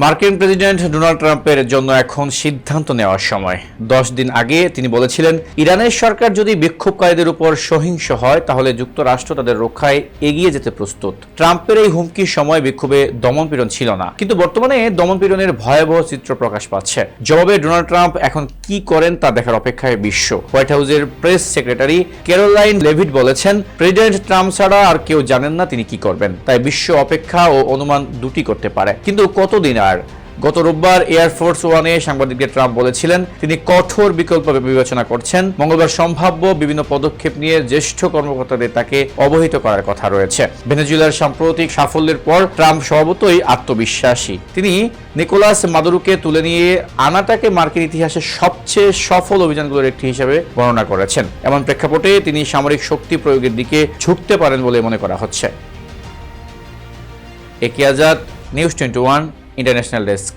মার্কিন president Donald ট্রাম্পের জন্য এখন সিদ্ধান্ত নেওয়ার সময়। 10 দিন আগে তিনি বলেছিলেন, ইরানের সরকার যদি বিক্ষোভকারীদের উপর সহিংস হয় তাহলে যুক্তরাষ্ট্র তাদের রক্ষায় এগিয়ে যেতে প্রস্তুত। ট্রাম্পের এই হুমকির সময় বিক্ষোভে দমনপীড়ন ছিল না, কিন্তু বর্তমানে দমনপীড়নের ভয়াবহ চিত্র প্রকাশ পাচ্ছে। জবাবে ডোনাল্ড ট্রাম্প এখন কি করেন তা দেখার অপেক্ষায় বিশ্ব। হোয়াইট হাউসের প্রেস সেক্রেটারি ক্যারোলাইন লেভিট বলেছেন, প্রেসিডেন্ট ট্রাম্প ছাড়া আর কেউ জানেন না তিনি কি করবেন, তাই বিশ্ব অপেক্ষা ও অনুমান দুটি করতে পারে। কিন্তু কতদিন আর? গত রোববার এয়ারফোর্স ওয়ানে সাংবাদিকদের ট্রাম্প বলেছিলেন তিনি কঠোর বিকল্প বিবেচনা করছেন। মঙ্গলবার সম্ভাব্য বিভিন্ন পদক্ষেপ নিয়ে জ্যেষ্ঠ কর্মকর্তাদের তাকে অবহিত করার কথা রয়েছে। ভেনেজুয়েলার সাম্প্রতিক সাফল্যের পর ট্রাম্প স্বভাবতই আত্মবিশ্বাসী। তিনি নিকোলাস মাদুরোকে তুলে নিয়ে আনাটাকে মার্কিন ইতিহাসের সবচেয়ে সফল অভিযানগুলোর একটি হিসেবে বর্ণনা করেছেন। এমন প্রেক্ষাপটে তিনি সামরিক শক্তি প্রয়োগের দিকে ঝুঁকতে পারেন বলে মনে করা হচ্ছে। একি আজাদ, নিউজ 21 ইন্টারন্যাশনাল ডেস্ক।